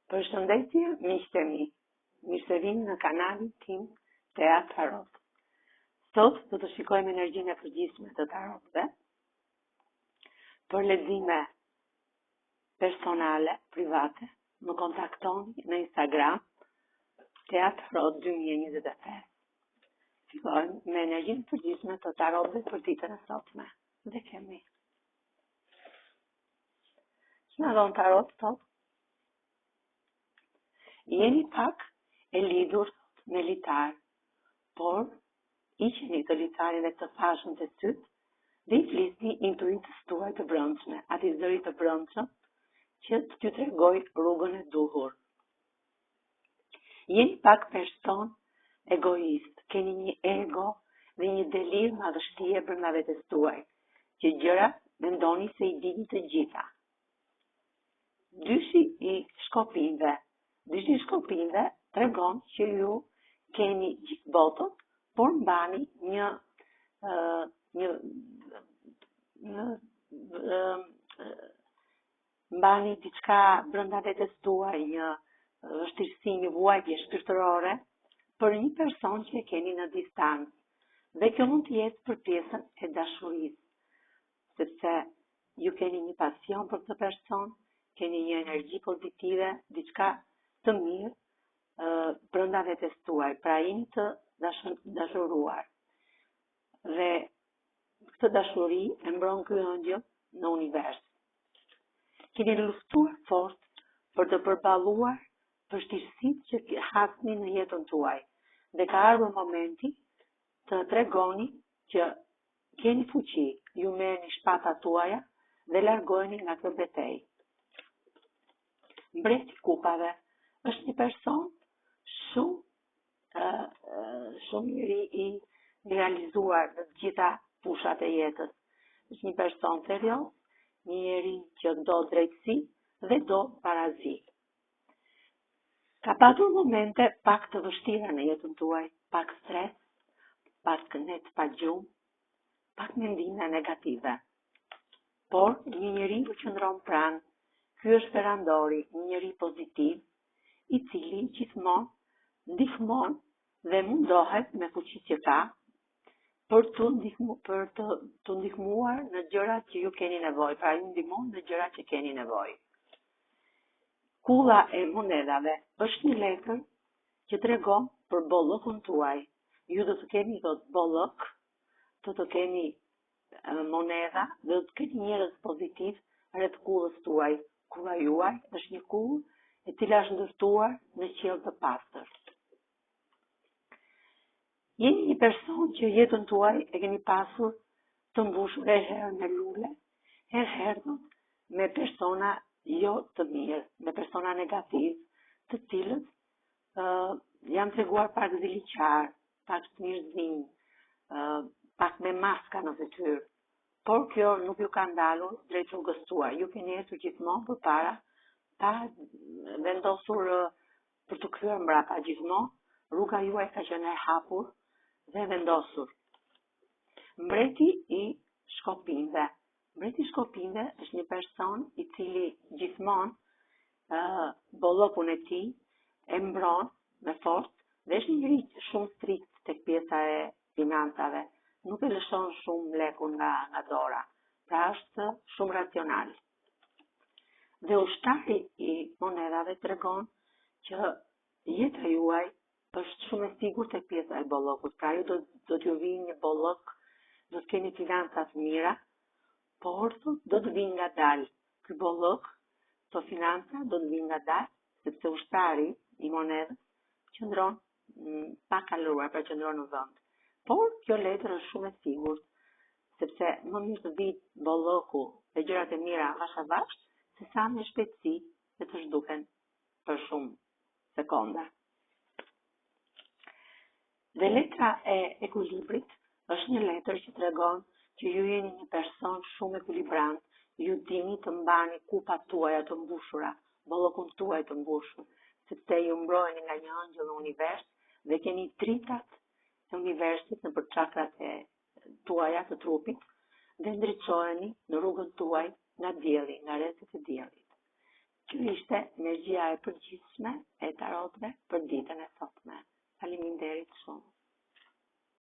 Përshëndetje, miqtë e mi. Mirë se vini në kanalin tim Teatr Tarot. Sot do të shikojmë energjinë e përgjithshme të tarotëve për lexime personale, private. Më kontaktoni në Instagram Teatr Tarot 2025. Shikojmë me energjinë e përgjithshme të tarotëve për ditën e sotme. Dhe kemi. Ç'na don tarot sot? Jeni pak e lidhur me litar, por iqeni të litarin dhe të fashën të sytë dhe i flisni intuitës tuaj të brendshme, atij zëri të brendshëm që t'ju tregoj rrugën e duhur. Jeni pak person egoist, keni një ego dhe një delir madhështie brenda vetes tuaj, që gjërat mendoni se i dini të gjitha. Dyshi i shkopinve tregon që ju keni gjithë botën, por mbani mbani diçka brenda vetes tuaj, një vështirësi, një vuajtje shpirtërore për një person që e keni në distancë. Dhe kjo mund të jetë për pjesën e dashurisë, sepse ju keni një pasion për këtë person, keni një energji pozitive, diçka të mirë brenda vetes tuaj, pra jeni të dashuruar. Dhe këtë dashuri e mbron ky ëngjëll në univers. Keni luftuar fort për të përballuar vështirësitë që hasni në jetën tuaj. Dhe ka ardhur momenti të tregoni që keni fuqi, ju merrni shpatat tuaja dhe largoheni nga kjo betejë. Mbreti i kupave është një person shumë i realizuar në të gjitha fushat e jetës. Është një person serioz, një njeri që do drejtësi dhe do parazi. Ka patur momente pak të vështira në jetën tuaj, pak stres, pak kënet pa gjumë, pak mendime negative. Por një njeri që qëndron pranë, ky është perandori, një njeri pozitiv, i cili gjithmonë ndihmon dhe mundohet me fuqitë që ka për të ndihmuar në gjërat që ju keni nevojë, pra ju ndihmon në gjërat që keni nevojë. Kulla e monedhave është një letër që tregon për bollokun tuaj. Ju do të keni bollok, do të keni monedha, do të keni njerëz pozitiv rreth kullës tuaj. Kulla juaj është një kullë e cila është ndërtuar në qiell të pastër. Jeni një person që jetën tuaj e keni pasur të mbushur herë me lule, herë me persona jo të mirë, me persona negativ, të cilët janë treguar pak ziliqar, pak të mirëzim, pak me maska në fytyrë. Por kjo nuk ju ka ndalur drejt rrugës tuaj. Ju keni ecur gjithmonë përpara, pa vendosur për të kthyer mbrapa gjithmonë. Rruga juaj ka qenë e hapur dhe vendosur. Mbreti i shkopinjve. Mbreti i shkopinjve është një person i cili gjithmonë bollokun e tij e mbron me forcë dhe është një njeri shumë strikt tek pjesa e financave. Nuk e lëshon shumë lekun nga dora, pra është shumë racional. Dhe ushtari i monedhave tregon që jeta juaj është shumë e sigurt tek pjesa e bollokut, pra ju do t'ju vijë një bollok, do të keni financa të mira, por do të vijë ngadalë. Ky bollok, këto financa do të vijë ngadalë, sepse ushtari i monedhës qëndron pa kaluar, pra qëndron në vend. Por kjo letër është shumë e sigurt, sepse më mirë të vijë bolloku dhe gjërat e mira vash a vash, se sa me shpejtësi dhe të zhduken për shumë sekonda. Dhe letra e ekuilibrit është një letër që tregon që ju jeni një person shumë ekuilibrant, ju dini të mbani kupat tuaja të mbushura, bollokun tuaj të mbushur, sepse ju mbrojeni nga një ëngjëll në univers dhe keni dritat e universit në për çakrat e tuaja të trupit dhe ndriçoheni në rrugën tuaj nga dielli, nga rrethet e diellit. Kjo ishte energjia e përgjithshme e tarotëve për ditën e sotme. Faleminderit shumë.